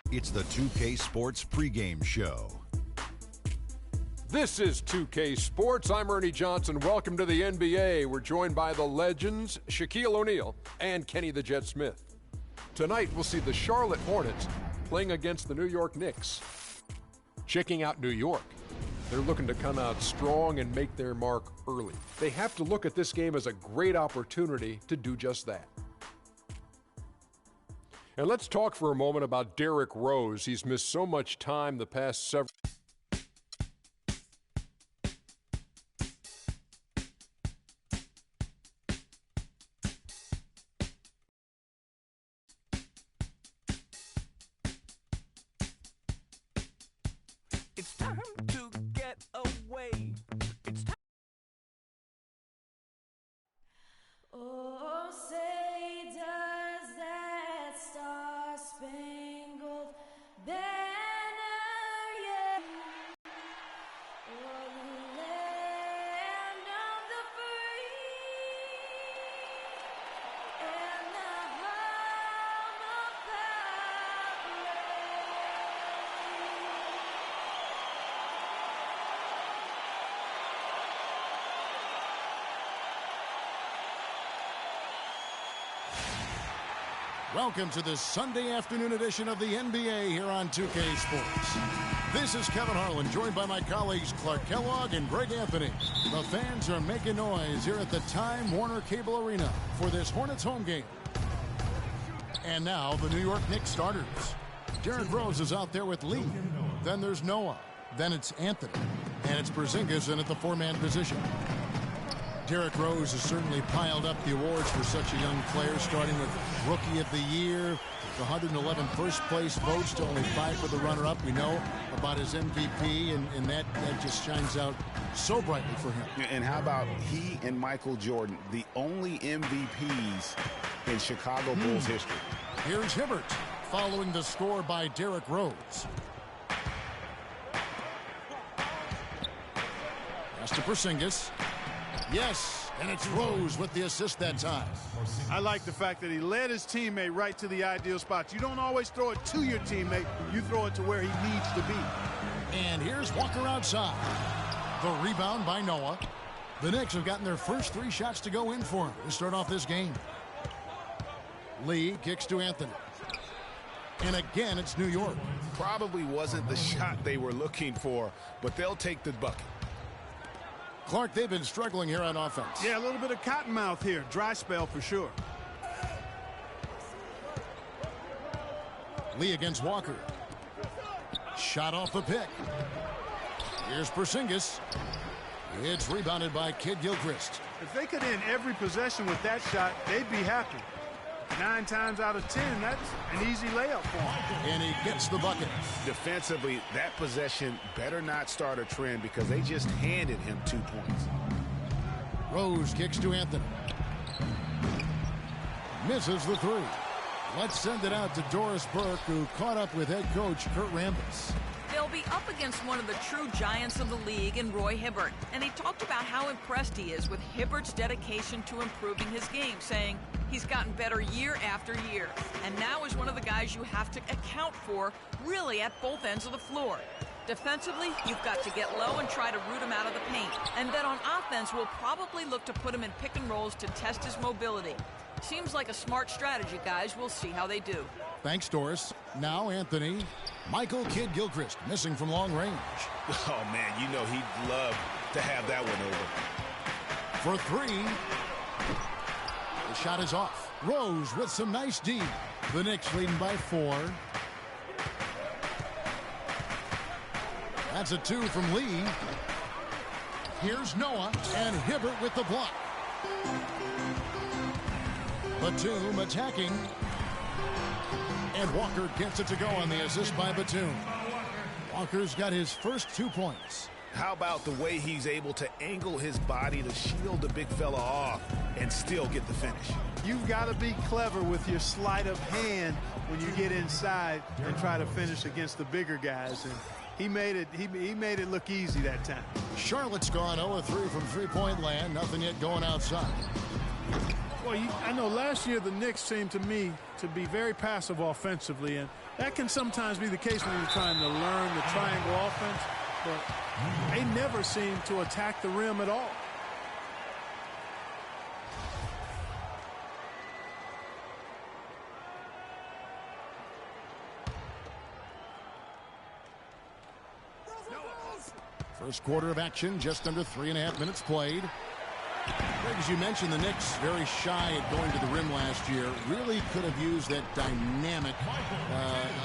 It's the 2K Sports pregame show. This is 2K Sports. I'm Ernie Johnson. Welcome to the NBA. We're joined by the legends Shaquille O'Neal and Kenny the Jet Smith. Tonight, we'll see the Charlotte Hornets playing against the New York Knicks. Checking out New York. They're looking to come out strong and make their mark early. They have to look at this game as a great opportunity to do just that. And let's talk for a moment about Derrick Rose. He's missed so much time the past several. It's time to get away. It's time. Oh, say does that star-spangled banner yet? Oh, the land of the free and the home of the Welcome to this Sunday afternoon edition of the NBA here on 2K Sports. This is Kevin Harlan, joined by my colleagues Clark Kellogg and Greg Anthony. The fans are making noise here at the Time Warner Cable Arena for this Hornets home game. And now the New York Knicks starters. Derrick Rose is out there with Lee. Then there's Noah. Then it's Anthony. And it's Porzingis in at the four-man position. Derrick Rose has certainly piled up the awards for such a young player, starting with Rookie of the Year, the 111 first-place votes to only 5 for the runner-up. We know about his MVP, and that just shines out so brightly for him. And how about he and Michael Jordan, the only MVPs in Chicago Bulls history? Here's Hibbert following the score by Derrick Rose. Pass to Porzingis. Yes, and it's Rose with the assist that time. I like the fact that he led his teammate right to the ideal spot. You don't always throw it to your teammate. You throw it to where he needs to be. And here's Walker outside. The rebound by Noah. The Knicks have gotten their first 3 shots to go in for him to start off this game. Lee kicks to Anthony. And again, it's New York. Probably wasn't the shot they were looking for, but they'll take the bucket. Clark, they've been struggling here on offense. Yeah, a little bit of cottonmouth here. Dry spell for sure. Lee against Walker. Shot off the pick. Here's Porzingis. It's rebounded by Kid Gilchrist. If they could end every possession with that shot, they'd be happy. 9 times out of 10, that's an easy layup for him. And he gets the bucket. Defensively, that possession better not start a trend because they just handed him 2 points. Rose kicks to Anthony. Misses the 3. Let's send it out to Doris Burke, who caught up with head coach Kurt Rambis. They'll be up against one of the true giants of the league in Roy Hibbert. And he talked about how impressed he is with Hibbert's dedication to improving his game, saying he's gotten better year after year. And now is one of the guys you have to account for, really at both ends of the floor. Defensively, you've got to get low and try to root him out of the paint. And then on offense, we'll probably look to put him in pick and rolls to test his mobility. Seems like a smart strategy, guys. We'll see how they do. Thanks, Doris. Now Anthony. Michael Kidd Gilchrist missing from long range. Oh, man, you know he'd love to have that one over. For 3. The shot is off. Rose with some nice D. The Knicks leading by 4. That's a 2 from Lee. Here's Noah and Hibbert with the block. Batum attacking. And Walker gets it to go on the assist by Batum. Walker's got his first 2 points. How about the way he's able to angle his body to shield the big fella off and still get the finish? You've got to be clever with your sleight of hand when you get inside and try to finish against the bigger guys. And he made it look easy that time. Charlotte's gone 0-3 from three-point land. Nothing yet going outside. Well, I know last year the Knicks seemed to me to be very passive offensively, and that can sometimes be the case when you're trying to learn the triangle offense, but they never seem to attack the rim at all. First quarter of action, just under 3.5 minutes played. As you mentioned, the Knicks very shy at going to the rim last year. Really could have used that dynamic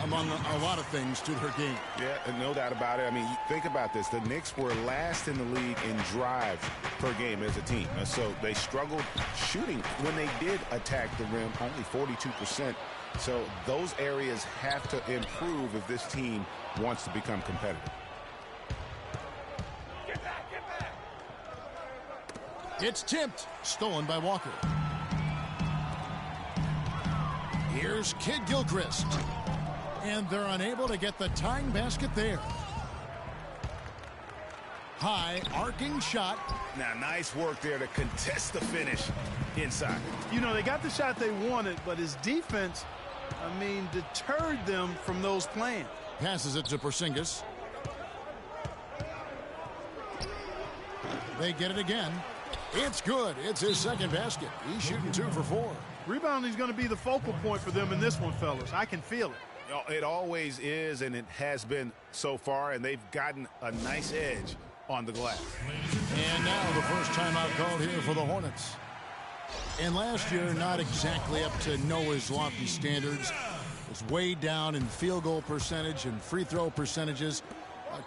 among a lot of things to their game. Yeah, no doubt about it. I mean, think about this. The Knicks were last in the league in drives per game as a team. So they struggled shooting. When they did attack the rim, only 42%. So those areas have to improve if this team wants to become competitive. It's tipped. Stolen by Walker. Here's Kid Gilchrist. And they're unable to get the tying basket there. High arcing shot. Now, nice work there to contest the finish inside. You know, they got the shot they wanted, but his defense, I mean, deterred them from those plans. Passes it to Porzingis. They get it again. It's good. It's his second basket. He's shooting 2 for 4. Rebounding is going to be the focal point for them in this one, fellas. I can feel it. It always is, and it has been so far, and they've gotten a nice edge on the glass. And now the first timeout called here for the Hornets. And last year, not exactly up to Noah's lofty standards. Was way down in field goal percentage and free throw percentages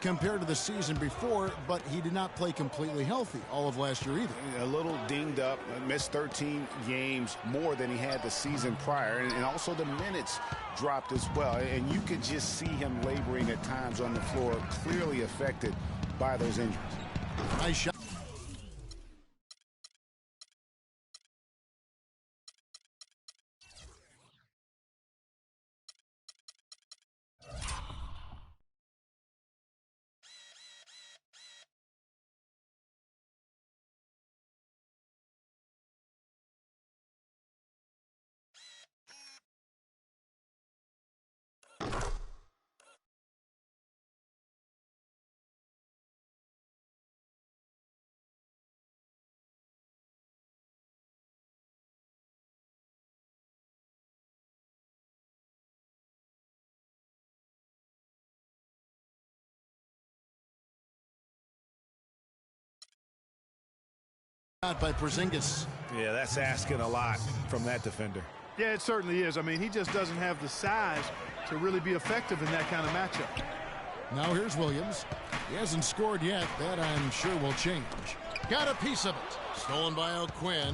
compared to the season before, but he did not play completely healthy all of last year either. A little dinged up, missed 13 games more than he had the season prior, and also the minutes dropped as well. And you could just see him laboring at times on the floor, clearly affected by those injuries. Nice shot. By Porzingis. Yeah, that's asking a lot from that defender. Yeah, it certainly is. I mean, he just doesn't have the size to really be effective in that kind of matchup. Now here's Williams. He hasn't scored yet. That I'm sure will change. Got a piece of it. Stolen by O'Quinn.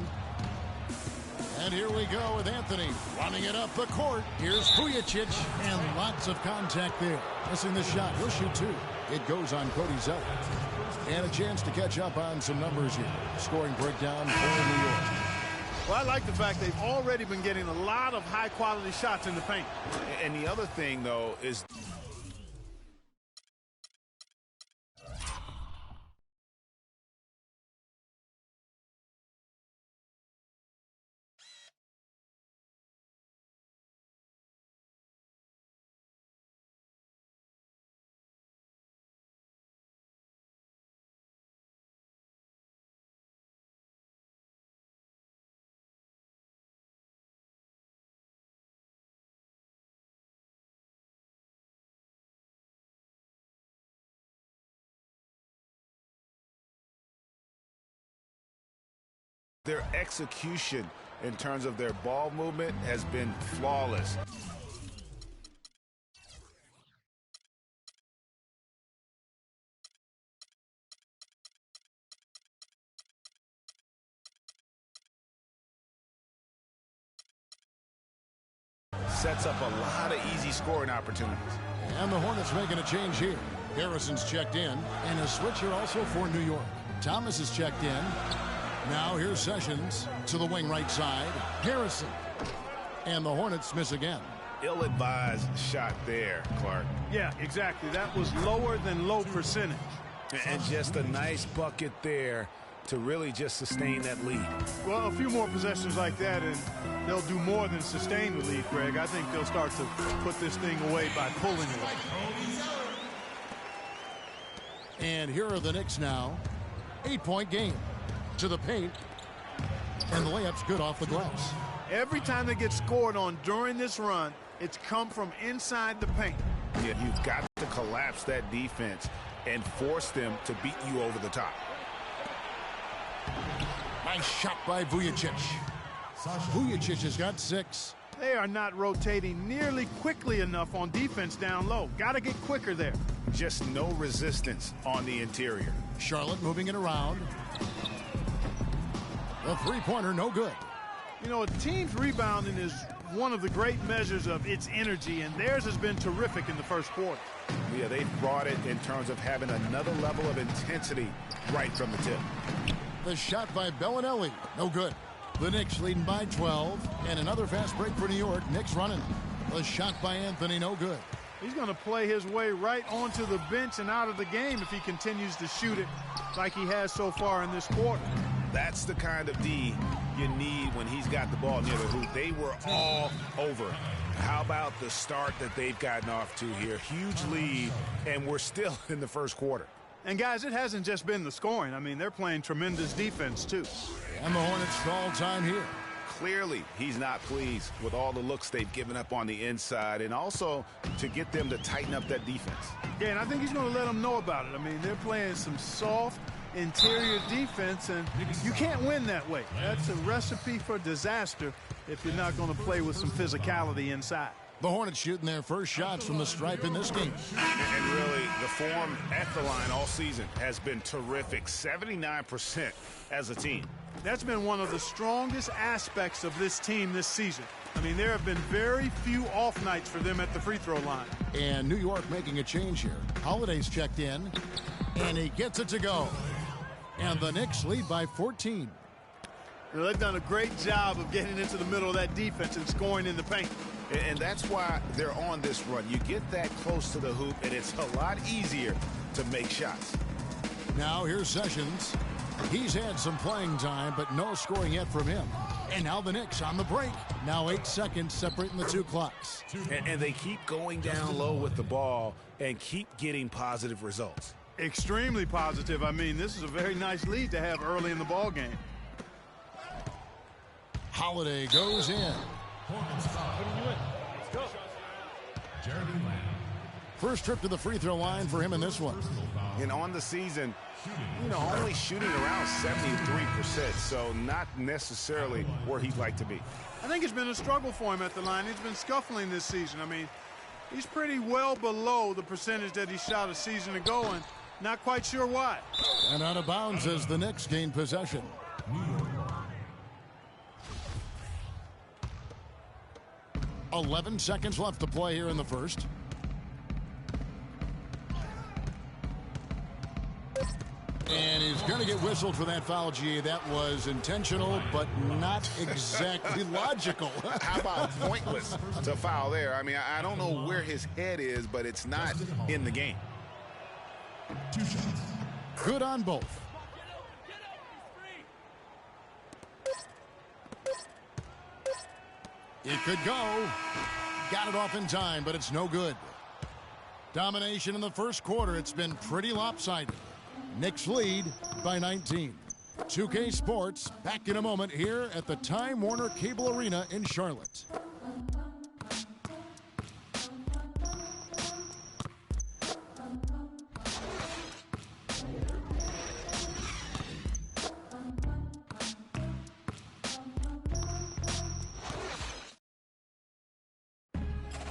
And here we go with Anthony running it up the court. Here's Vujicic, and lots of contact there. Missing the shot. He'll shoot 2. It goes on Cody Zeller. And a chance to catch up on some numbers here. Scoring breakdown for New York. Well, I like the fact they've already been getting a lot of high-quality shots in the paint. And the other thing, though, is their execution in terms of their ball movement has been flawless. Sets up a lot of easy scoring opportunities. And the Hornets making a change here. Harrison's checked in, and a switch here also for New York. Thomas is checked in. Now here's Sessions to the wing right side. Harrison. And the Hornets miss again. Ill-advised shot there, Clark. Yeah, exactly. That was lower than low percentage. And just a nice bucket there to really just sustain that lead. Well, a few more possessions like that, and they'll do more than sustain the lead, Greg. I think they'll start to put this thing away by pulling away. And here are the Knicks now. 8-point game. To the paint. And the layup's good off the glass. Every time they get scored on during this run, it's come from inside the paint. Yeah, you've got to collapse that defense and force them to beat you over the top. Nice shot by Vujacic. Vujacic has got 6. They are not rotating nearly quickly enough on defense down low. Got to get quicker there. Just no resistance on the interior. Charlotte moving it around. The three-pointer, no good. You know, a team's rebounding is one of the great measures of its energy, and theirs has been terrific in the first quarter. Yeah, they've brought it in terms of having another level of intensity right from the tip. The shot by Bellinelli, no good. The Knicks leading by 12, and another fast break for New York. Knicks running. The shot by Anthony, no good. He's going to play his way right onto the bench and out of the game if he continues to shoot it like he has so far in this quarter. That's the kind of D you need when he's got the ball near the hoop. They were all over him. How about the start that they've gotten off to here? Huge lead, and we're still in the first quarter. And, guys, it hasn't just been the scoring. I mean, they're playing tremendous defense, too. And the Hornets call time here. Clearly, he's not pleased with all the looks they've given up on the inside, and also to get them to tighten up that defense. Yeah, and I think he's going to let them know about it. I mean, they're playing some soft interior defense, and you can't win that way. That's a recipe for disaster if you're not going to play with some physicality inside. The Hornets shooting their first shots from the stripe in this game. And really, the form at the line all season has been terrific. 79% as a team. That's been one of the strongest aspects of this team this season. I mean, there have been very few off nights for them at the free throw line. And New York making a change here. Holiday's checked in, and he gets it to go. And the Knicks lead by 14. Well, they've done a great job of getting into the middle of that defense and scoring in the paint. And that's why they're on this run. You get that close to the hoop, and it's a lot easier to make shots. Now here's Sessions. He's had some playing time, but no scoring yet from him. And now the Knicks on the break. Now 8 seconds separating the two clocks. And they keep going down low with the ball and keep getting positive results. Extremely positive. I mean, this is a very nice lead to have early in the ball game. Holiday goes in. First trip to the free throw line for him in this one. And on the season, you know, only shooting around 73%, so not necessarily where he'd like to be. I think it's been a struggle for him at the line. He's been scuffling this season. I mean, he's pretty well below the percentage that he shot a season ago, and not quite sure why. And out of bounds as the Knicks gain possession. 11 seconds left to play here in the first. And he's going to get whistled for that foul, G. That was intentional, but not exactly logical. How about pointless to foul there? I mean, I don't know where his head is, but it's not in the game. Good on both. It could go. Got it off in time, but it's no good. Domination in the first quarter. It's been pretty lopsided. Knicks lead by 19. 2K Sports back in a moment here at the Time Warner Cable Arena in Charlotte.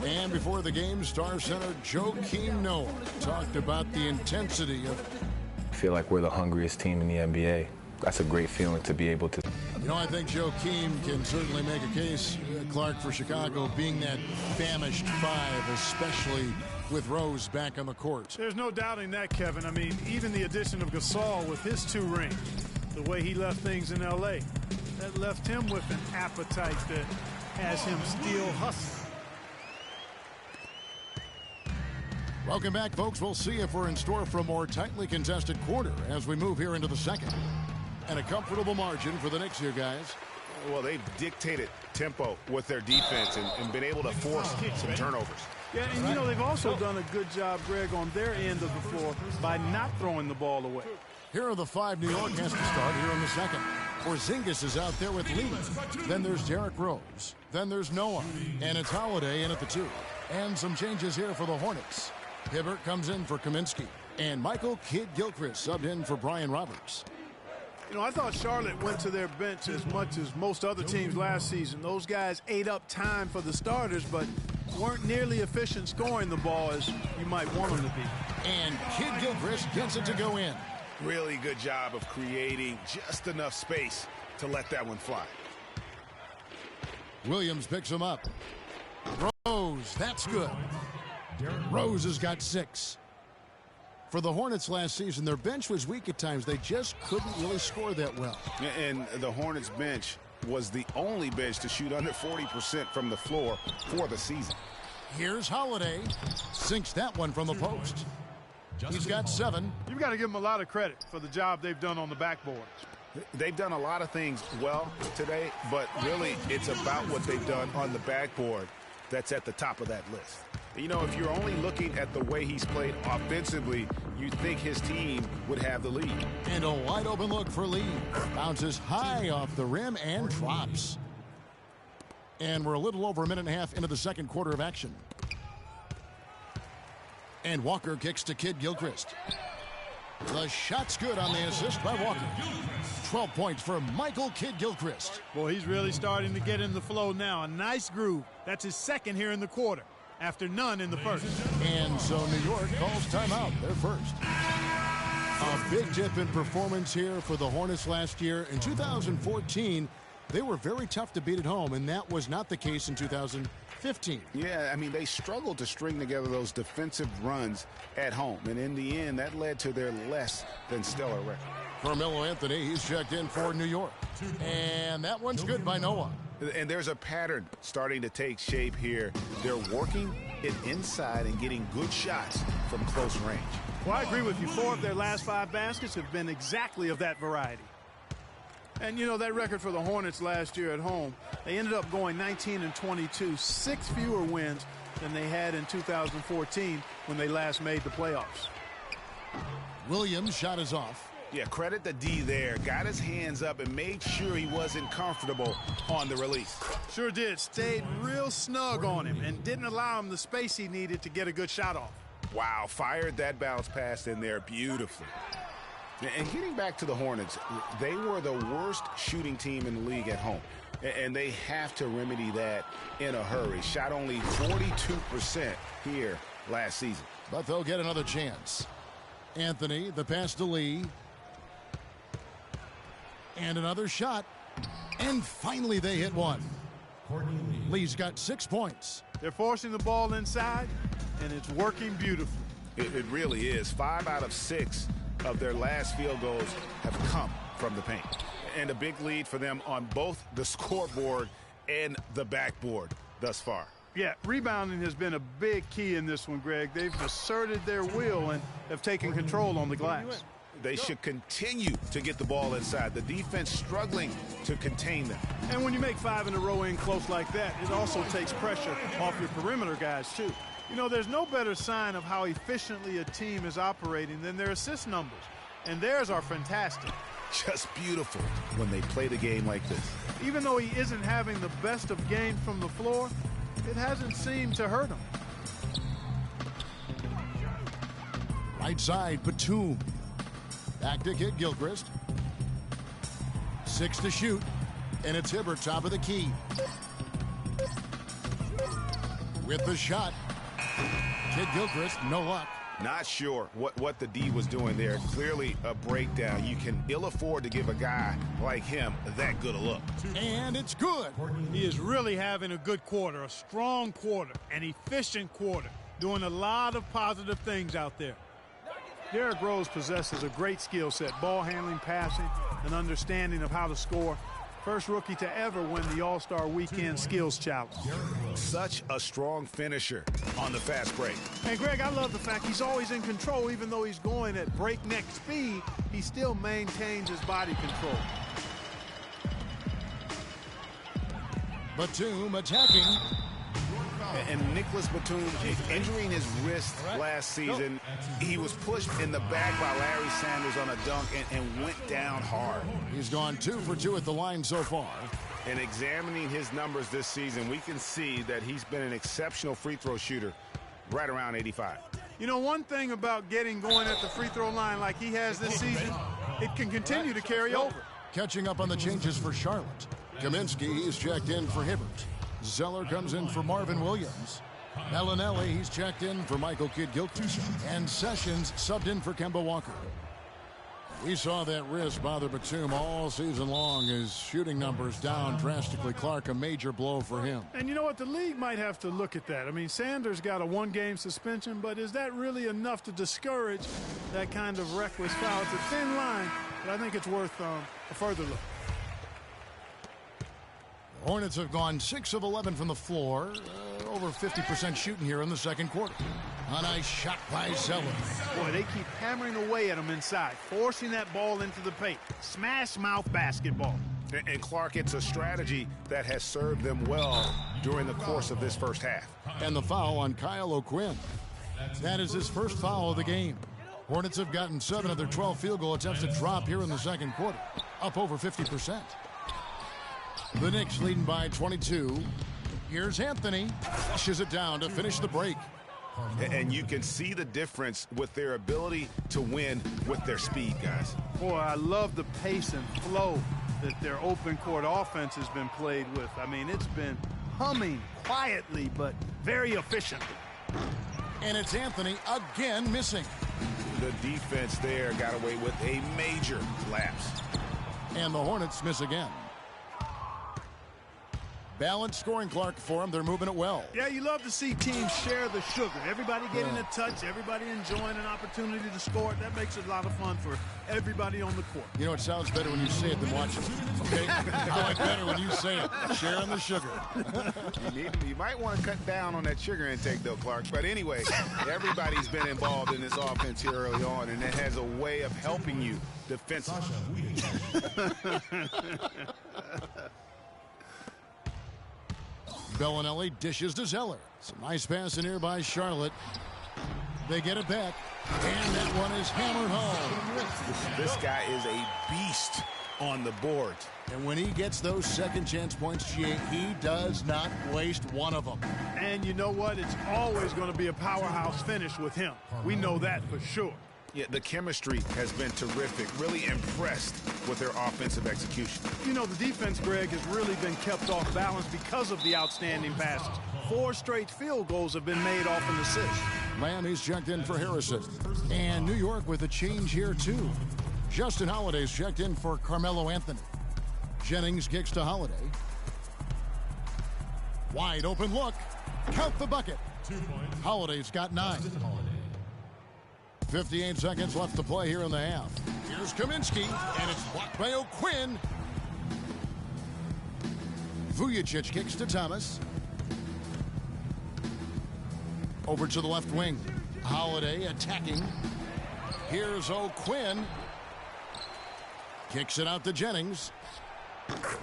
And before the game, Star Center Joakim Noah talked about the intensity of... I feel like we're the hungriest team in the NBA. That's a great feeling to be able to. You know, I think Joakim can certainly make a case, Clark, for Chicago being that famished five, especially with Rose back on the court. There's no doubting that, Kevin. I mean, even the addition of Gasol with his 2 rings, the way he left things in L.A., that left him with an appetite that has him still hustling. Welcome back, folks. We'll see if we're in store for a more tightly contested quarter as we move here into the second. And a comfortable margin for the Knicks here, guys. Well, they've dictated tempo with their defense and been able to force some turnovers. Yeah, and you know, they've also done a good job, Greg, on their end of the floor by not throwing the ball away. Here are the 5 New York has to start here in the second. Porzingis is out there with Lee. Then there's Derrick Rose. Then there's Noah. And it's Holiday in at the 2. And some changes here for the Hornets. Hibbert comes in for Kaminsky. And Michael Kidd-Gilchrist subbed in for Brian Roberts. You know, I thought Charlotte went to their bench as much as most other teams last season. Those guys ate up time for the starters, but weren't nearly efficient scoring the ball as you might want them to be. And Kidd-Gilchrist gets it to go in. Really good job of creating just enough space to let that one fly. Williams picks him up. Rose, that's good. Rose has got 6. For the Hornets last season, their bench was weak at times. They just couldn't really score that well. And the Hornets bench was the only bench to shoot under 40% from the floor for the season. Here's Holiday. Sinks that one from the post. He's got 7. You've got to give them a lot of credit for the job they've done on the backboard. They've done a lot of things well today, but really it's about what they've done on the backboard that's at the top of that list. You know, if you're only looking at the way he's played offensively, you'd think his team would have the lead. And a wide open look for Lee. Bounces high off the rim and drops. And we're a little over a minute and a half into the second quarter of action. And Walker kicks to Kidd-Gilchrist. The shot's good on the assist by Walker. 12 points for Michael Kidd-Gilchrist. Boy, he's really starting to get in the flow now. A nice groove. That's his second here in the quarter, after none in the first. And so New York calls timeout. They're first. A big dip in performance here for the Hornets last year. In 2014, they were very tough to beat at home, and that was not the case in 2015. Yeah, I mean, they struggled to string together those defensive runs at home, and in the end, that led to their less than stellar record. Carmelo Anthony, he's checked in for New York. And that one's good by Noah. And there's a pattern starting to take shape here. They're working it inside and getting good shots from close range. Well, I agree with you. 4 of their last 5 baskets have been exactly of that variety. And, you know, that record for the Hornets last year at home, they ended up going 19-22, 6 fewer wins than they had in 2014 when they last made the playoffs. Williams' shot is off. Yeah, credit the D there. Got his hands up and made sure he wasn't comfortable on the release. Sure did. Stayed real snug on him and didn't allow him the space he needed to get a good shot off. Wow, fired that bounce pass in there beautifully. And getting back to the Hornets, they were the worst shooting team in the league at home. And they have to remedy that in a hurry. Shot only 42% here last season. But they'll get another chance. Anthony, the pass to Lee. And another shot. And finally they hit one. Lee's got 6 points. They're forcing the ball inside, and it's working beautifully. It really is. 5 out of 6 of their last field goals have come from the paint. And a big lead for them on both the scoreboard and the backboard thus far. Yeah, rebounding has been a big key in this one, Greg. They've asserted their will and have taken control on the glass. They should continue to get the ball inside. The defense struggling to contain them. And when you make 5 in a row in close like that, it also takes pressure off your perimeter guys, too. You know, there's no better sign of how efficiently a team is operating than their assist numbers. And theirs are fantastic. Just beautiful when they play the game like this. Even though he isn't having the best of games from the floor, it hasn't seemed to hurt him. Right side, Batum. Back to Kidd-Gilchrist. 6 to shoot. And it's Hibbert, top of the key. With the shot. Kidd-Gilchrist, no luck. Not sure what the D was doing there. Clearly a breakdown. You can ill afford to give a guy like him that good a look. And it's good. He is really having a good quarter, a strong quarter, an efficient quarter, doing a lot of positive things out there. Derrick Rose possesses a great skill set, ball handling, passing, an understanding of how to score. First rookie to ever win the All-Star Weekend Skills Challenge. Such a strong finisher on the fast break. And Greg, I love the fact he's always in control. Even though he's going at breakneck speed, he still maintains his body control. Batum attacking. And Nicholas Batum injuring his wrist last season. He was pushed in the back by Larry Sanders on a dunk and went down hard. He's gone 2 for 2 at the line so far. And examining his numbers this season, we can see that he's been an exceptional free throw shooter, right around 85. You know, one thing about getting going at the free throw line like he has this season, it can continue to carry over. Catching up on the changes for Charlotte. Kaminsky, he's checked in for Hibbert. Zeller comes in for Marvin Williams. Bellinelli, he's checked in for Michael Kidd-Gilchrist. And Sessions subbed in for Kemba Walker. We saw that wrist bother Batum all season long. His shooting numbers down drastically. Clark, a major blow for him. And you know what? The league might have to look at that. I mean, Sanders got a 1-game suspension, but is that really enough to discourage that kind of reckless foul? It's a thin line, but I think it's worth a further look. Hornets have gone 6 of 11 from the floor. Over 50% shooting here in the second quarter. A nice shot by Zeller. Boy, they keep hammering away at him inside, forcing that ball into the paint. Smash mouth basketball. And Clark, it's a strategy that has served them well during the course of this first half. And the foul on Kyle O'Quinn. That is his first foul of the game. Hornets have gotten 7 of their 12 field goal attempts to drop here in the second quarter. Up over 50%. The Knicks leading by 22. Here's Anthony. Flushes it down to finish the break. And you can see the difference with their ability to win with their speed, guys. Boy, I love the pace and flow that their open court offense has been played with. I mean, it's been humming quietly, but very efficiently. And it's Anthony again missing. The defense there got away with a major lapse. And the Hornets miss again. Balanced scoring, Clark, for them. They're moving it well. Yeah, you love to see teams share the sugar. Everybody getting a touch, everybody enjoying an opportunity to score. That makes it a lot of fun for everybody on the court. You know, it sounds better when you say it than watch it. Okay? I like better when you say it. Sharing the sugar. You might want to cut down on that sugar intake, though, Clark. But anyway, everybody's been involved in this offense here early on, and it has a way of helping you defensively. Bellinelli dishes to Zeller. Some nice pass in here by Charlotte. They get it back. And that one is hammered home. This guy is a beast on the board. And when he gets those second chance points, he does not waste one of them. And you know what? It's always going to be a powerhouse finish with him. We know that for sure. Yeah, the chemistry has been terrific. Really impressed with their offensive execution. You know, the defense, Greg, has really been kept off balance because of the outstanding passes. 4 straight field goals have been made off an assist. Lamb, he's checked in for Harrison. And New York with a change here, too. Justin Holiday's checked in for Carmelo Anthony. Jennings kicks to Holiday. Wide open look. Count the bucket. 2 points. Holiday's got 9. 58 seconds left to play here in the half. Here's Kaminsky, and it's blocked by O'Quinn. Vujicic kicks to Thomas. Over to the left wing. Holiday attacking. Here's O'Quinn. Kicks it out to Jennings.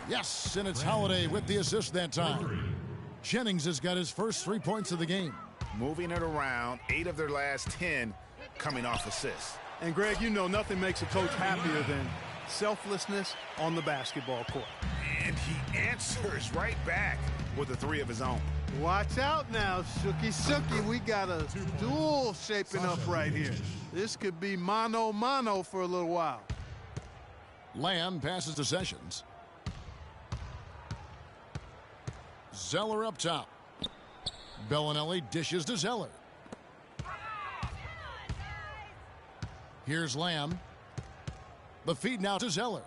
Yes, and it's Holiday with the assist that time. Jennings has got his first 3 points of the game. Moving it around, 8 of their last 10 coming off assists. And Greg, you know nothing makes a coach happier than selflessness on the basketball court. And he answers right back with a 3 of his own. Watch out now, Shooky. We got a duel shaping up right here. This could be mano-mano for a little while. Lamb passes to Sessions. Zeller up top. Bellinelli dishes to Zeller. Here's Lamb. The feed now to Zeller.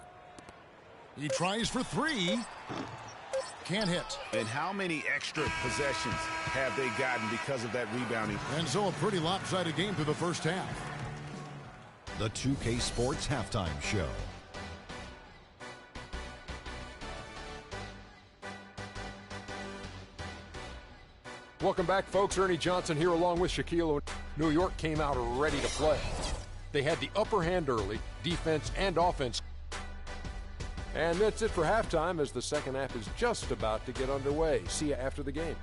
He tries for 3. Can't hit. And how many extra possessions have they gotten because of that rebounding? And so a pretty lopsided game through the first half. The 2K Sports Halftime Show. Welcome back, folks. Ernie Johnson here along with Shaquille. New York came out ready to play. They had the upper hand early, defense and offense. And that's it for halftime as the second half is just about to get underway. See you after the game.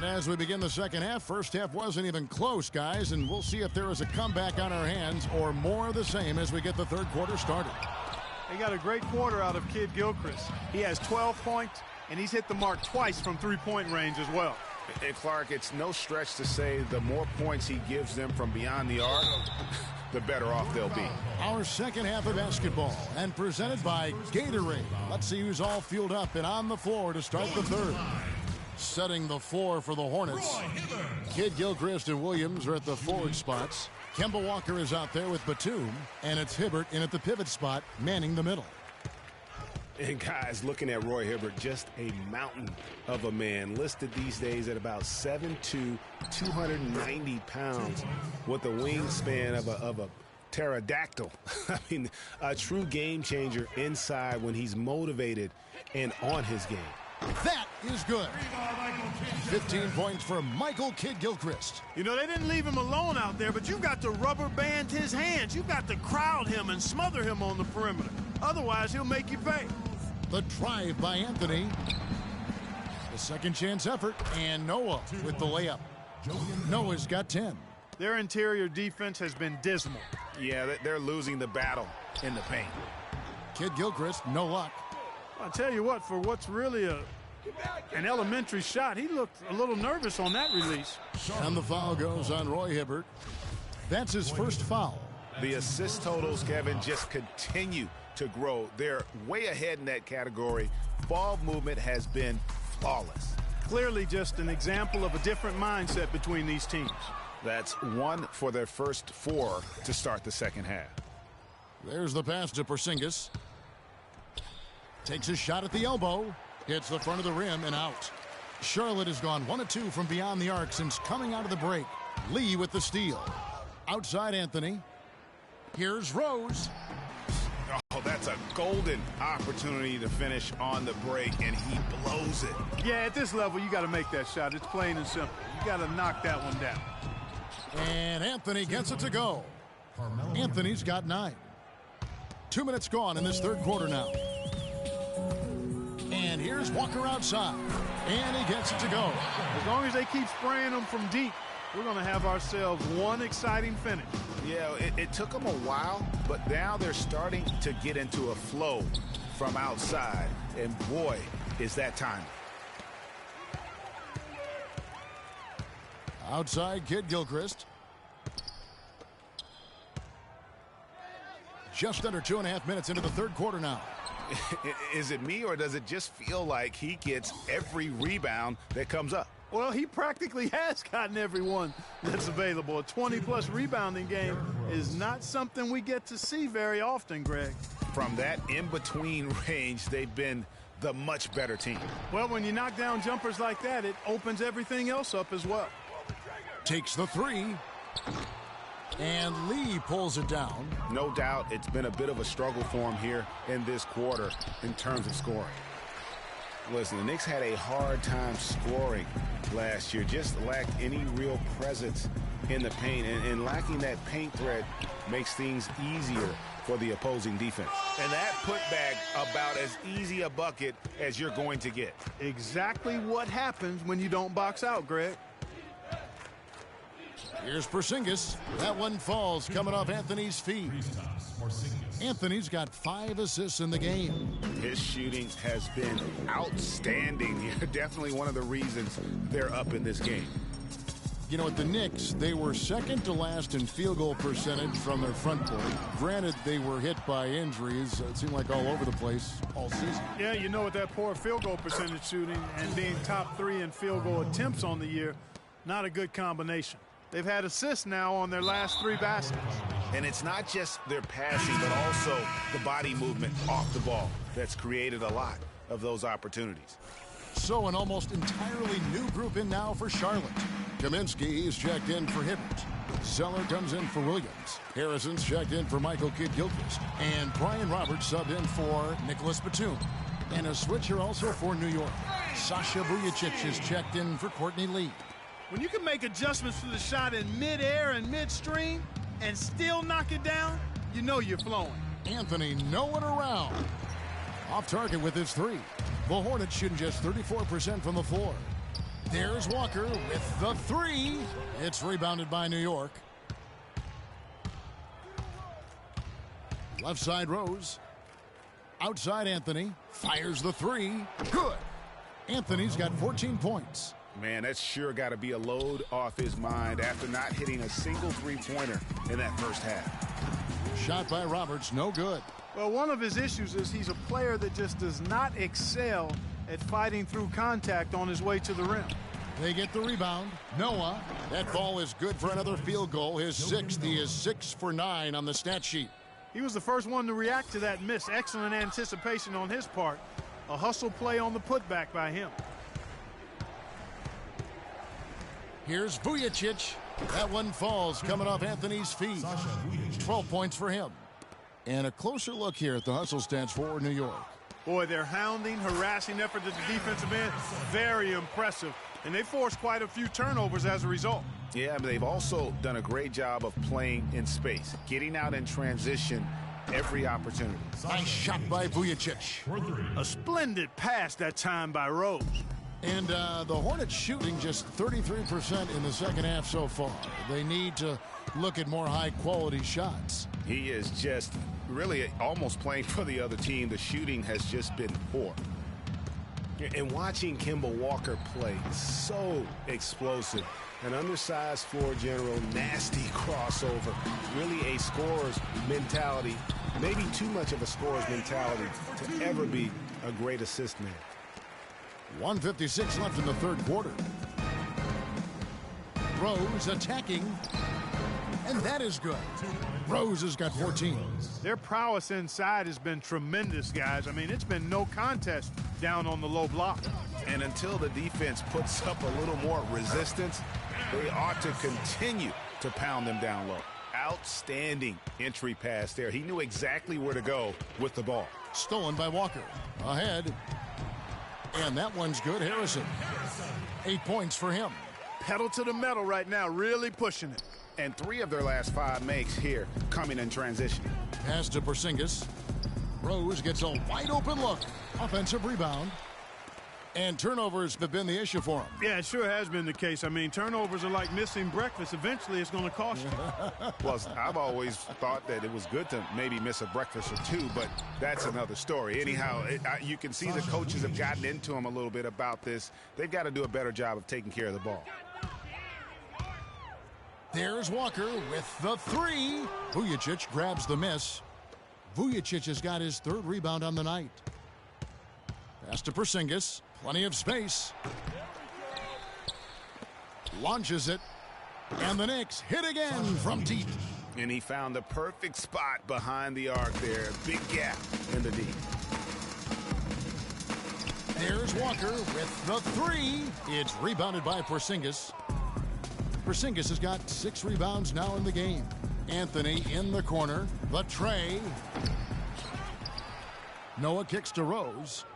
As we begin the second half, first half wasn't even close, guys, and we'll see if there is a comeback on our hands or more of the same as we get the third quarter started. They got a great quarter out of Kid Gilchrist. He has 12 points, and he's hit the mark twice from three-point range as well. Hey, Clark, it's no stretch to say the more points he gives them from beyond the arc, the better off they'll be. Our second half of basketball, and presented by Gatorade. Let's see who's all fueled up and on the floor to start the third. Setting the floor for the Hornets. Kid Gilchrist and Williams are at the forward spots. Kemba Walker is out there with Batum, and it's Hibbert in at the pivot spot, manning the middle. And guys, looking at Roy Hibbert, just a mountain of a man, listed these days at about 7'2", 290 pounds, with a wingspan of a pterodactyl. I mean, a true game changer inside when he's motivated and on his game. That is good. 15 points for Michael Kid Gilchrist. You know, they didn't leave him alone out there, but you've got to rubber band his hands. You've got to crowd him and smother him on the perimeter. Otherwise, he'll make you pay. The drive by Anthony. The second chance effort, and Noah with the layup. Noah's got 10. Their interior defense has been dismal. Yeah, they're losing the battle in the paint. Kid Gilchrist, no luck. I'll tell you what, for what's really an elementary shot, he looked a little nervous on that release. And the foul goes on Roy Hibbert. That's his first foul. The assist totals, Kevin, just continue to grow. They're way ahead in that category. Ball movement has been flawless. Clearly just an example of a different mindset between these teams. That's one for their first four to start the second half. There's the pass to Porzingis. Takes a shot at the elbow. Hits the front of the rim and out. Charlotte has gone 1 of 2 from beyond the arc since coming out of the break. Lee with the steal. Outside Anthony. Here's Rose. Oh, that's a golden opportunity to finish on the break, and he blows it. Yeah, at this level, you got to make that shot. It's plain and simple. You got to knock that one down. And Anthony gets it to go. Anthony's got 9. 2 minutes gone in this third quarter now. And here's Walker outside. And he gets it to go. As long as they keep spraying them from deep, we're going to have ourselves one exciting finish. Yeah, it took them a while, but now they're starting to get into a flow from outside. And boy, is that time. Outside Kid Gilchrist. Just under 2.5 minutes into the third quarter now. Is it me, or does it just feel like he gets every rebound that comes up? Well, he practically has gotten every one that's available. A 20-plus rebounding game is not something we get to see very often, Greg. From that in-between range, they've been the much better team. Well, when you knock down jumpers like that, it opens everything else up as well. Takes the 3. And Lee pulls it down. No doubt it's been a bit of a struggle for him here in this quarter in terms of scoring. Listen, the Knicks had a hard time scoring last year, just lacked any real presence in the paint, and lacking that paint threat makes things easier for the opposing defense. And that putback about as easy a bucket as you're going to get. Exactly what happens when you don't box out, Greg. Here's Porzingis. That one falls coming off Anthony's feet. Anthony's got 5 assists in the game. His shooting has been outstanding here. Definitely one of the reasons they're up in this game. You know, at the Knicks, they were second to last in field goal percentage from their front court. Granted, they were hit by injuries. It seemed like all over the place all season. Yeah, you know, with that poor field goal percentage shooting and being top 3 in field goal attempts on the year, not a good combination. They've had assists now on their last 3 baskets. And it's not just their passing, but also the body movement off the ball that's created a lot of those opportunities. So an almost entirely new group in now for Charlotte. Kaminsky is checked in for Hibbert. Zeller comes in for Williams. Harrison's checked in for Michael Kidd-Gilchrist. And Brian Roberts subbed in for Nicholas Batum. And a switcher also for New York. Sasha Vujacic is checked in for Courtney Lee. When you can make adjustments to the shot in midair and midstream and still knock it down, you know you're flowing. Anthony nowhere around. Off target with his three. The Hornets shooting just 34% from the floor. There's Walker with the three. It's rebounded by New York. Left side Rose. Outside Anthony. Fires the three. Good. Anthony's got 14 points. Man, that's sure got to be a load off his mind after not hitting a single three-pointer in that first half. Shot by Roberts, no good. Well, one of his issues is he's a player that just does not excel at fighting through contact on his way to the rim. They get the rebound. Noah. That ball is good for another field goal. His sixth. He is 6 for 9 on the stat sheet. He was the first one to react to that miss. Excellent anticipation on his part. A hustle play on the putback by him. Here's Vujacic. That one falls coming off Anthony's feet. 12 points for him. And a closer look here at the hustle stats for New York. Boy, their hounding, harassing effort at the defensive end, very impressive. And they forced quite a few turnovers as a result. Yeah, but they've also done a great job of playing in space, getting out in transition every opportunity. Nice shot by Vujacic. A splendid pass that time by Rose. And the Hornets shooting just 33% in the second half so far. They need to look at more high-quality shots. He is just really almost playing for the other team. The shooting has just been poor. And watching Kemba Walker play, so explosive. An undersized floor general, nasty crossover. Really a scorer's mentality. Maybe too much of a scorer's mentality to ever be a great assist man. 1:56 left in the third quarter. Rose attacking. And that is good. Rose has got 14. Their prowess inside has been tremendous, guys. I mean, it's been no contest down on the low block. And until the defense puts up a little more resistance, they ought to continue to pound them down low. Outstanding entry pass there. He knew exactly where to go with the ball. Stolen by Walker. Ahead. And that one's good. Harrison. 8 points for him. Pedal to the metal right now, really pushing it. And 3 of their last 5 makes here coming in transition. Pass to Porzingis. Rose gets a wide open look. Offensive rebound. And turnovers have been the issue for him. Yeah, it sure has been the case. I mean, turnovers are like missing breakfast. Eventually, it's going to cost you. Well, I've always thought that it was good to maybe miss a breakfast or 2, but that's another story. Anyhow, you can see the coaches have gotten into him a little bit about this. They've got to do a better job of taking care of the ball. There's Walker with the 3. Vujacic grabs the miss. Vujacic has got his 3rd rebound on the night. Pass to Porzingis. Plenty of space. Launches it. And the Knicks hit again from deep. And he found the perfect spot behind the arc there. Big gap in the deep. There's Walker with the 3. It's rebounded by Porzingis. Porzingis has got 6 rebounds now in the game. Anthony in the corner. The tray. Noah kicks to Rose.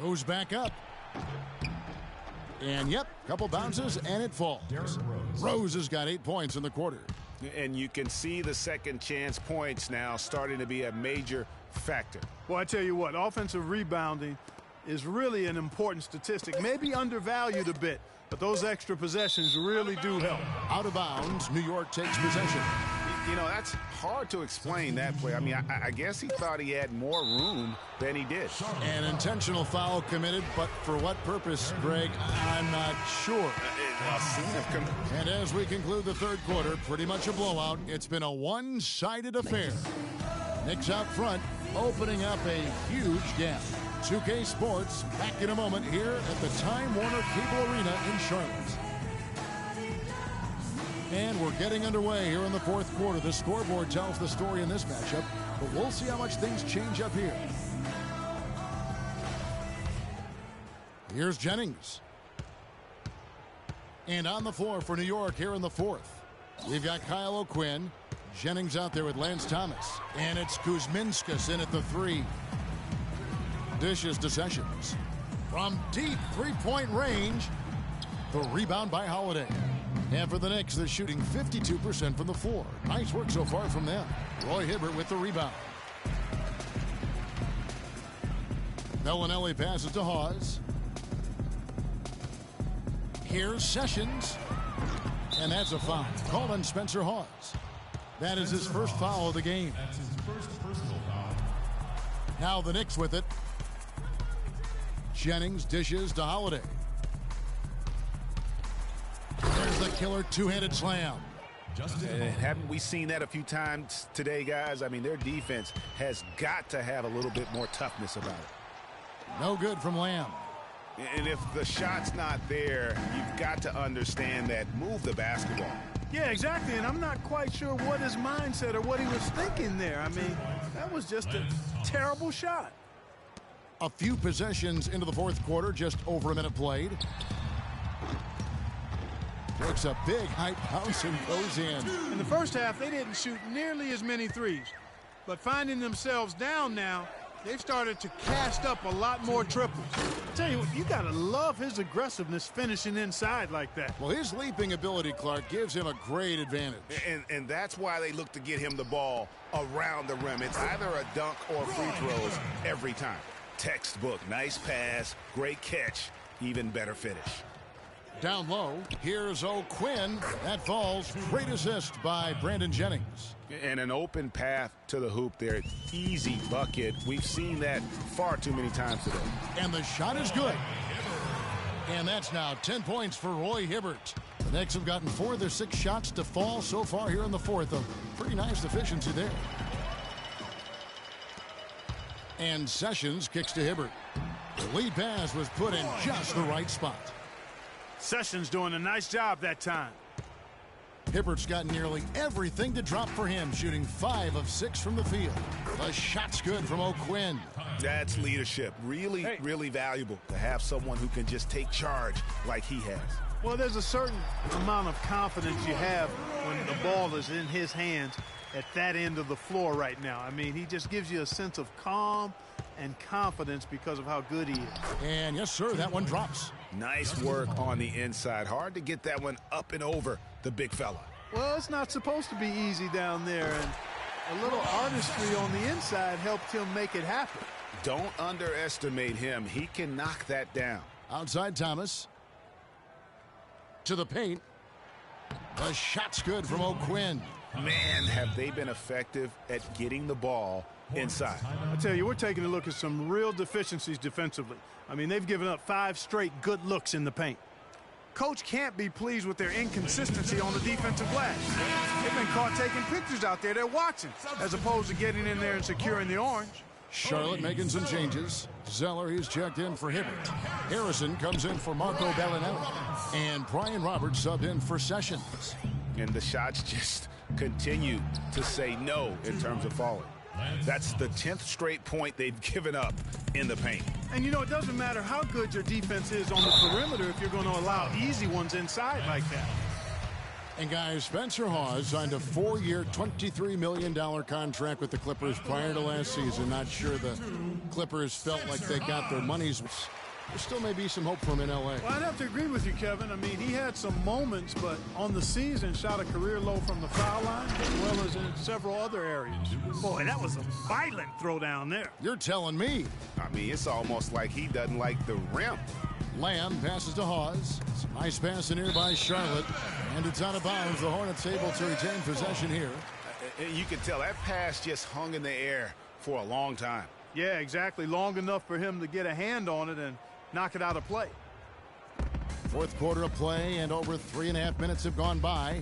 Goes back up. And yep, couple bounces and it falls. Rose has got 8 points in the quarter. And you can see the second chance points now starting to be a major factor. Well, I tell you what, offensive rebounding is really an important statistic. Maybe undervalued a bit, but those extra possessions really do help. Out of bounds, New York takes possession. You know, that's hard to explain that play. I mean, I guess he thought he had more room than he did. An intentional foul committed, but for what purpose, Greg, I'm not sure. And as we conclude the third quarter, pretty much a blowout. It's been a one-sided affair. Knicks out front, opening up a huge gap. 2K Sports back in a moment here at the Time Warner Cable Arena in Charlotte. And we're getting underway here in the fourth quarter. The scoreboard tells the story in this matchup, but we'll see how much things change up here. Here's Jennings. And on the floor for New York here in the fourth, we've got Kyle O'Quinn. Jennings out there with Lance Thomas. And it's Kuzminskas in at the 3. Dishes to Sessions. From deep three-point range, the rebound by Holiday. And for the Knicks, they're shooting 52% from the floor. Nice work so far from them. Roy Hibbert with the rebound. Bellinelli passes to Hawes. Here's Sessions. And that's a foul. Called on Spencer Hawes. That is his first foul of the game. That's his first personal foul. Now the Knicks with it. Jennings dishes to Holiday. There's the killer two-handed slam. Haven't we seen that a few times today, guys? I mean, their defense has got to have a little bit more toughness about it. No good from Lamb. And if the shot's not there, you've got to understand that. Move the basketball. Yeah, exactly, and I'm not quite sure what his mindset or what he was thinking there. I mean, that was just a terrible shot. A few possessions into the fourth quarter, just over a minute played. Takes a big high bounce and goes in. In the first half, they didn't shoot nearly as many threes. But finding themselves down now, they've started to cast up a lot more triples. I tell you what, you got to love his aggressiveness finishing inside like that. Well, his leaping ability, Clark, gives him a great advantage. And that's why they look to get him the ball around the rim. It's either a dunk or free throws every time. Textbook, nice pass, great catch, even better finish. Down low, here's O'Quinn. That falls. Great assist by Brandon Jennings. And an open path to the hoop there. Easy bucket. We've seen that far too many times today. And the shot is good. And that's now 10 points for Roy Hibbert. The Knicks have gotten 4 of their 6 shots to fall so far here in the fourth. A pretty nice efficiency there. And Sessions kicks to Hibbert. The lead pass was put in just the right spot. Sessions doing a nice job that time. Hibbert's got nearly everything to drop for him, shooting 5 of 6 from the field. The shot's good from O'Quinn. That's leadership. Really valuable to have someone who can just take charge like he has. Well, there's a certain amount of confidence you have when the ball is in his hands at that end of the floor right now. I mean, he just gives you a sense of calm and confidence because of how good he is. And yes, sir, that one drops. Nice work on the inside. Hard to get that one up and over the big fella. Well, it's not supposed to be easy down there, and a little artistry on the inside helped him make it happen. Don't underestimate him. He can knock that down. Outside Thomas. To the paint. The shot's good from O'Quinn. Man, have they been effective at getting the ball inside. I tell you, we're taking a look at some real deficiencies defensively. I mean, they've given up 5 straight good looks in the paint. Coach can't be pleased with their inconsistency on the defensive glass. They've been caught taking pictures out there. They're watching, as opposed to getting in there and securing the orange. Charlotte making some changes. Zeller, he's checked in for Hibbert. Harrison comes in for Marco Bellinelli. And Brian Roberts subbed in for Sessions. And the shots just continue to say no in terms of falling. That's the 10th straight point they've given up in the paint. And, you know, it doesn't matter how good your defense is on the perimeter if you're going to allow easy ones inside like that. And, guys, Spencer Hawes signed a 4-year, $23 million contract with the Clippers prior to last season. Not sure the Clippers felt like they got their money's. There still may be some hope for him in L.A. Well, I'd have to agree with you, Kevin. I mean, he had some moments, but on the season shot a career low from the foul line as well as in several other areas. Boy, that was a violent throw down there. You're telling me. I mean, it's almost like he doesn't like the rim. Lamb passes to Hawes. Nice pass in here by Charlotte. And it's out of bounds. The Hornets able to retain possession here. You can tell that pass just hung in the air for a long time. Yeah, exactly. Long enough for him to get a hand on it and knock it out of play. Fourth quarter of play, and over 3.5 minutes have gone by.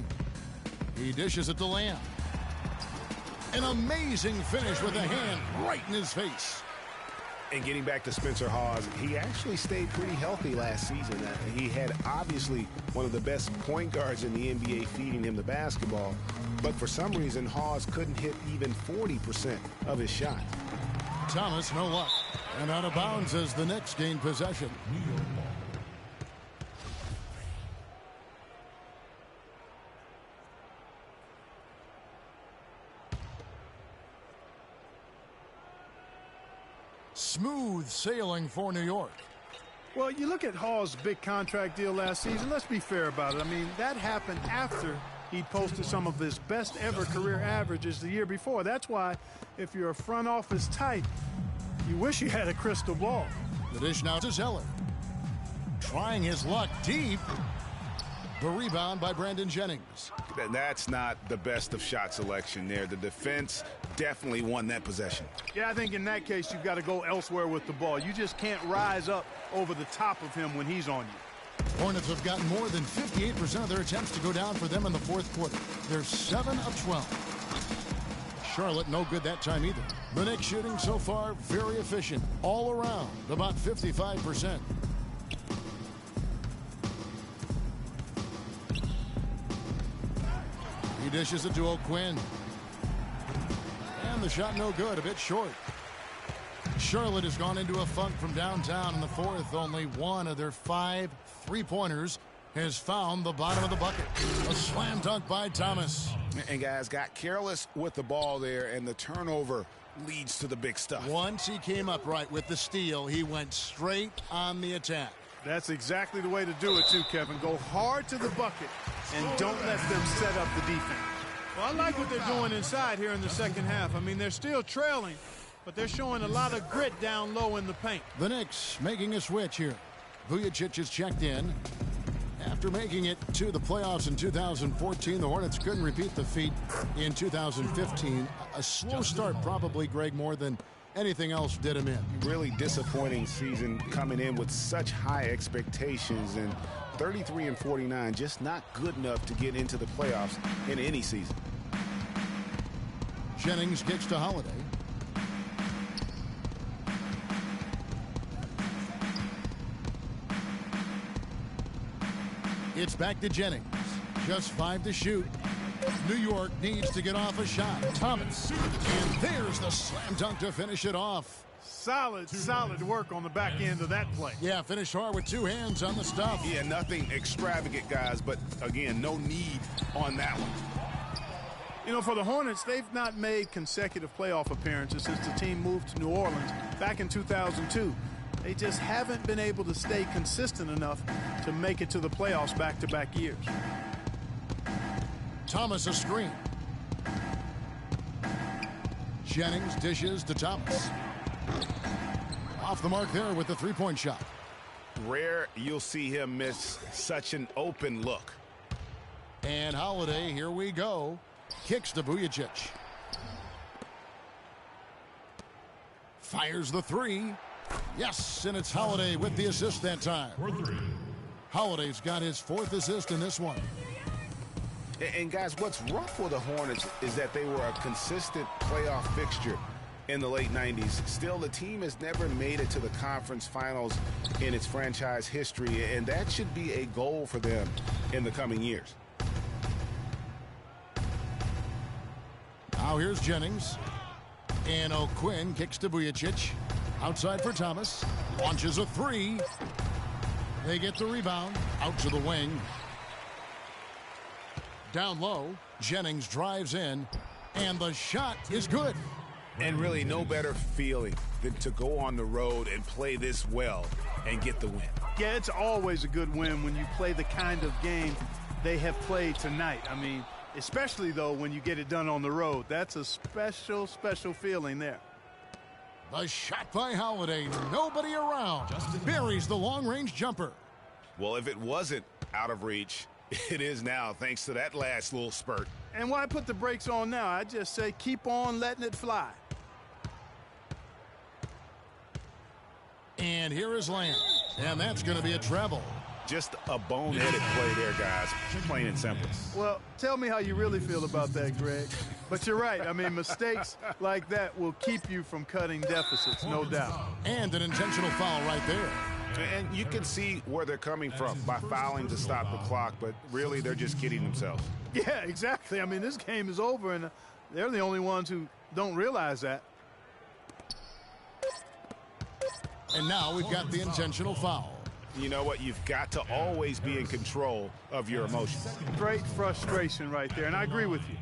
He dishes it to Lamb. An amazing finish with a hand right in his face. And getting back to Spencer Hawes, he actually stayed pretty healthy last season. He had obviously one of the best point guards in the NBA feeding him the basketball. But for some reason, Hawes couldn't hit even 40% of his shot. Thomas, no luck. And out of bounds as the Knicks gain possession. smooth sailing for New York. Well, you look at Hall's big contract deal last season. Let's be fair about it. I mean, that happened after he posted some of his best ever career averages the year before. That's why if you're a front office type, you wish you had a crystal ball. The dish now to Zeller. Trying his luck deep. The rebound by Brandon Jennings. That's not the best of shot selection there. The defense definitely won that possession. Yeah, I think in that case, you've got to go elsewhere with the ball. You just can't rise up over the top of him when he's on you. Hornets have gotten more than 58% of their attempts to go down for them in the fourth quarter. They're 7 of 12. Charlotte no good that time either. The Knicks shooting so far very efficient. All around, about 55%. He dishes it to O'Quinn. And the shot no good, a bit short. Charlotte has gone into a funk from downtown in the fourth. Only one of their 5 3-pointers has found the bottom of the bucket. A slam dunk by Thomas. And guys got careless with the ball there, and the turnover leads to the big stuff. Once he came up right with the steal, he went straight on the attack. That's exactly the way to do it too, Kevin. Go hard to the bucket and don't let them set up the defense. Well, I like what they're doing inside here in the second half. I mean, they're still trailing, but they're showing a lot of grit down low in the paint. The Knicks making a switch here. Vujacic is checked in. After making it to the playoffs in 2014, the Hornets couldn't repeat the feat in 2015. A slow start probably, Greg, more than anything else did him in. Really disappointing season coming in with such high expectations, and 33 and 49 just not good enough to get into the playoffs in any season. Jennings kicks to Holiday. It's back to Jennings. Just 5 to shoot. New York needs to get off a shot. Thomas. And there's the slam dunk to finish it off. Solid work on the back end of that play. Yeah, finish hard with 2 hands on the stuff. Yeah, nothing extravagant, guys, but again, no need on that one. You know, for the Hornets, they've not made consecutive playoff appearances since the team moved to New Orleans back in 2002. They just haven't been able to stay consistent enough to make it to the playoffs back-to-back years. Thomas a screen. Jennings dishes to Thomas. Off the mark there with the 3-point shot. Rare you'll see him miss such an open look. And Holiday, here we go. Kicks to Vujacic. Fires the 3. Yes, and it's Holiday with the assist that time. Holiday's got his 4th assist in this one. And guys, what's rough for the Hornets is that they were a consistent playoff fixture in the late 90s. Still, the team has never made it to the conference finals in its franchise history, and that should be a goal for them in the coming years. Now here's Jennings. And O'Quinn kicks to Vujacic. Outside for Thomas. Launches a 3. They get the rebound. Out to the wing. Down low. Jennings drives in. And the shot is good. And really no better feeling than to go on the road and play this well and get the win. Yeah, it's always a good win when you play the kind of game they have played tonight. I mean, especially, though, when you get it done on the road. That's a special feeling there. The shot by Holiday. Nobody around. Buries the long-range jumper. Well, if it wasn't out of reach, it is now, thanks to that last little spurt. And why put the brakes on now? I just say keep on letting it fly. And here is Lamb. And that's going to be a treble. Just a boneheaded play there, guys. Plain and simple. Well, tell me how you really feel about that, Greg. But you're right. I mean, mistakes like that will keep you from cutting deficits, no doubt. And an intentional foul right there. And you can see where they're coming from by fouling to stop the clock, but really they're just kidding themselves. Yeah, exactly. I mean, this game is over, and they're the only ones who don't realize that. And now we've got the intentional foul. You know what? You've got to always be in control of your emotions. Great frustration right there, and I agree with you.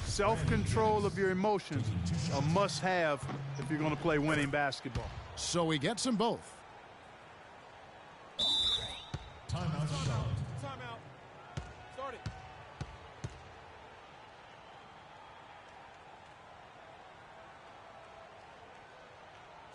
Self-control of your emotions, a must-have if you're going to play winning basketball. So he gets them both. Timeout, Charlotte. Timeout. Start it.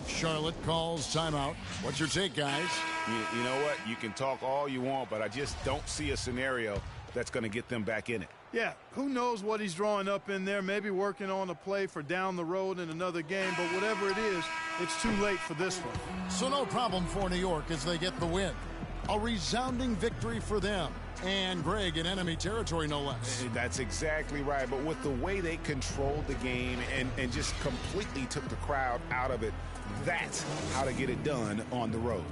Charlotte calls timeout. What's your take, guys? You know what? You can talk all you want, but I just don't see a scenario that's going to get them back in it. Yeah, who knows what he's drawing up in there, maybe working on a play for down the road in another game, but whatever it is, it's too late for this one. So no problem for New York as they get the win. A resounding victory for them. And Greg in enemy territory, no less. That's exactly right. But with the way they controlled the game and just completely took the crowd out of it, that's how to get it done on the road.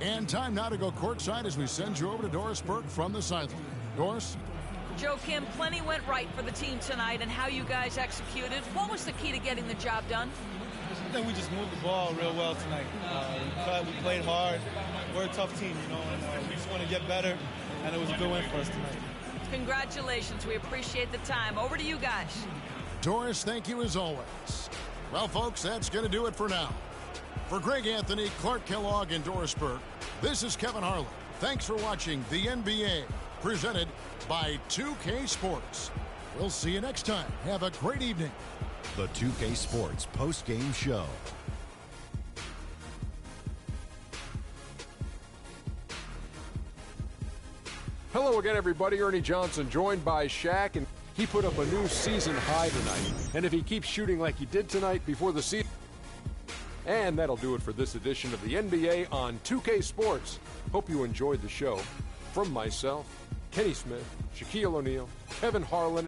And time now to go courtside as we send you over to Doris Burke from the sideline. Doris? Joe Kim, plenty went right for the team tonight and how you guys executed. What was the key to getting the job done? I think we just moved the ball real well tonight. We played hard. We're a tough team, you know, and we just want to get better, and it was a good win for us tonight. Congratulations. We appreciate the time. Over to you guys. Doris, thank you as always. Well, folks, that's going to do it for now. For Greg Anthony, Clark Kellogg, and Doris Burke, this is Kevin Harlan. Thanks for watching the NBA, presented by 2K Sports. We'll see you next time. Have a great evening. The 2K Sports post-game show. Hello again, everybody. Ernie Johnson joined by Shaq, and he put up a new season high tonight. And if he keeps shooting like he did tonight before the season. And that'll do it for this edition of the NBA on 2K Sports. Hope you enjoyed the show. From myself, Kenny Smith, Shaquille O'Neal, Kevin Harlan,